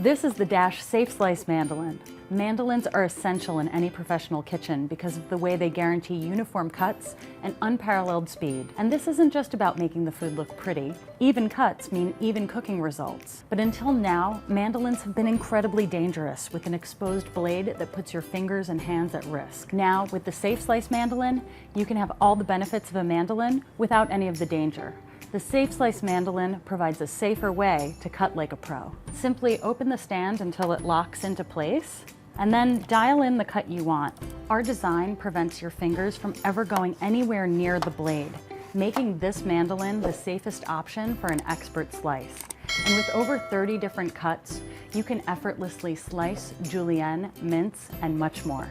This is the Dash Safe Slice mandolin. Mandolins are essential in any professional kitchen because of the way they guarantee uniform cuts and unparalleled speed. And this isn't just about making the food look pretty. Even cuts mean even cooking results. But until now, mandolins have been incredibly dangerous with an exposed blade that puts your fingers and hands at risk. Now, with the Safe Slice mandolin, you can have all the benefits of a mandolin without any of the danger. The Safe Slice mandolin provides a safer way to cut like a pro. Simply open the stand until it locks into place, and then dial in the cut you want. Our design prevents your fingers from ever going anywhere near the blade, making this mandolin the safest option for an expert slice. And with over 30 different cuts, you can effortlessly slice, julienne, mince, and much more.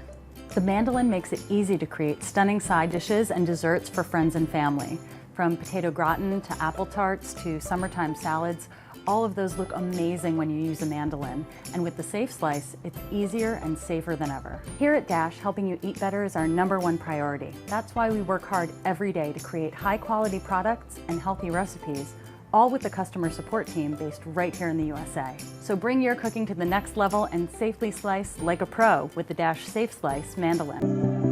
The mandolin makes it easy to create stunning side dishes and desserts for friends and family. From potato gratin to apple tarts to summertime salads, all of those look amazing when you use a mandolin. And with the Safe Slice, it's easier and safer than ever. Here at Dash, helping you eat better is our #1 priority. That's why we work hard every day to create high-quality products and healthy recipes, all with the customer support team based right here in the USA. So bring your cooking to the next level and safely slice like a pro with the Dash Safe Slice mandolin.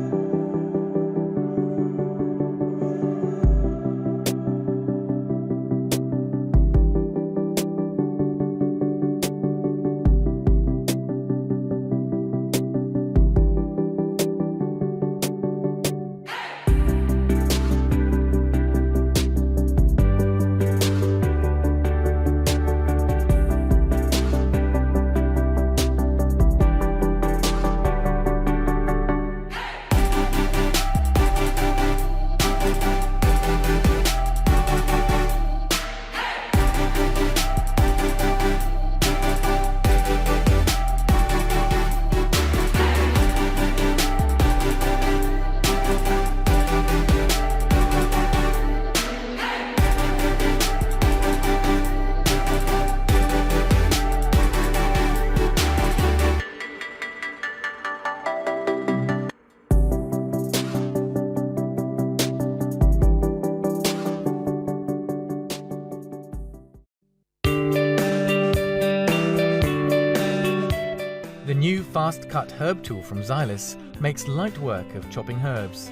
The new Fast Cut Herb tool from Xylus makes light work of chopping herbs.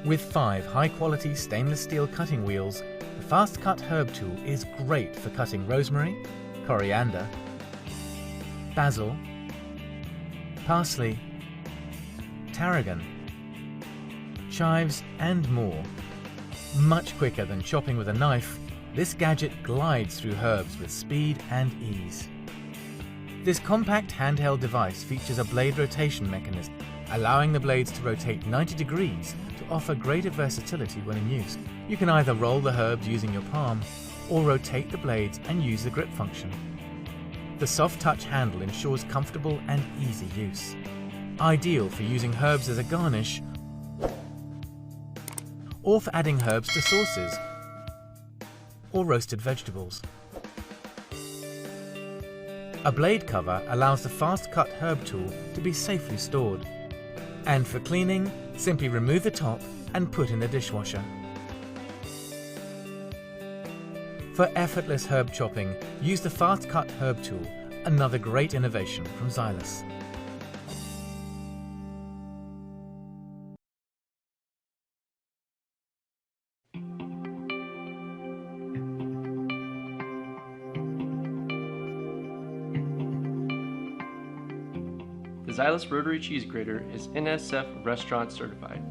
With 5 high-quality stainless steel cutting wheels, the Fast Cut Herb tool is great for cutting rosemary, coriander, basil, parsley, tarragon, chives and more. Much quicker than chopping with a knife, this gadget glides through herbs with speed and ease. This compact handheld device features a blade rotation mechanism, allowing the blades to rotate 90 degrees to offer greater versatility when in use. You can either roll the herbs using your palm, or rotate the blades and use the grip function. The soft touch handle ensures comfortable and easy use. Ideal for using herbs as a garnish, or for adding herbs to sauces, or roasted vegetables. A blade cover allows the Fast Cut Herb tool to be safely stored. And for cleaning, simply remove the top and put in the dishwasher. For effortless herb chopping, use the Fast Cut Herb tool, another great innovation from Xylus. The Xylus Rotary Cheese Grater is NSF Restaurant certified.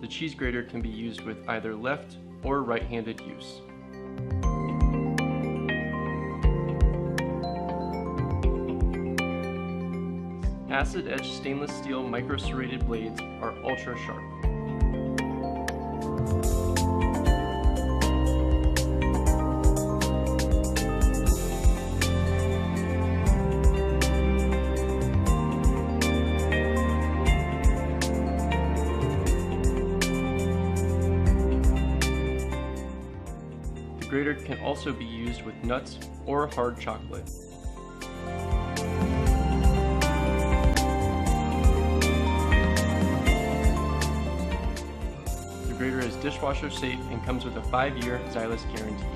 The cheese grater can be used with either left or right-handed use. Acid-edged stainless steel micro-serrated blades are ultra sharp. The grater can also be used with nuts or hard chocolate. The grater is dishwasher safe and comes with a 5-year Xylus guarantee.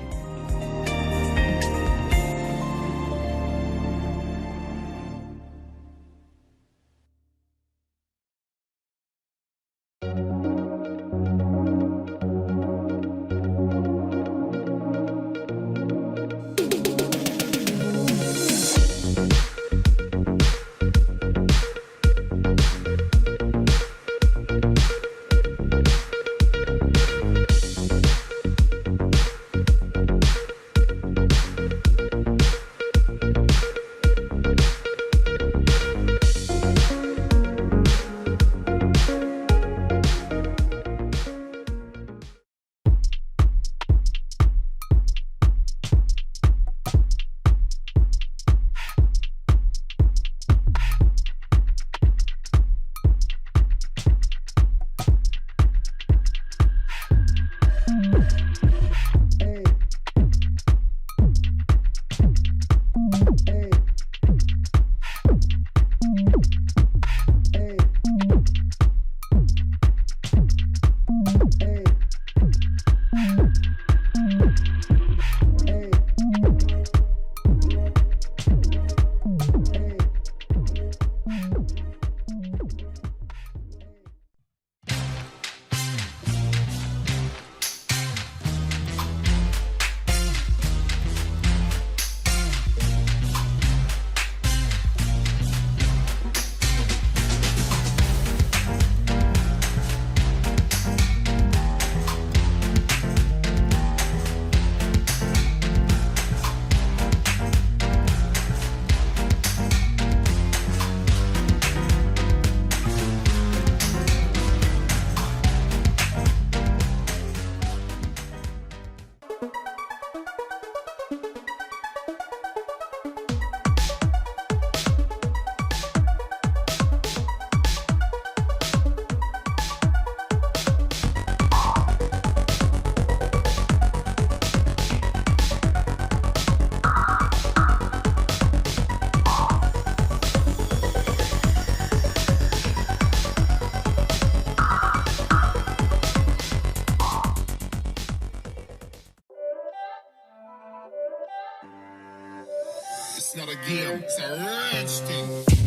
Yeah, it's a rich thing.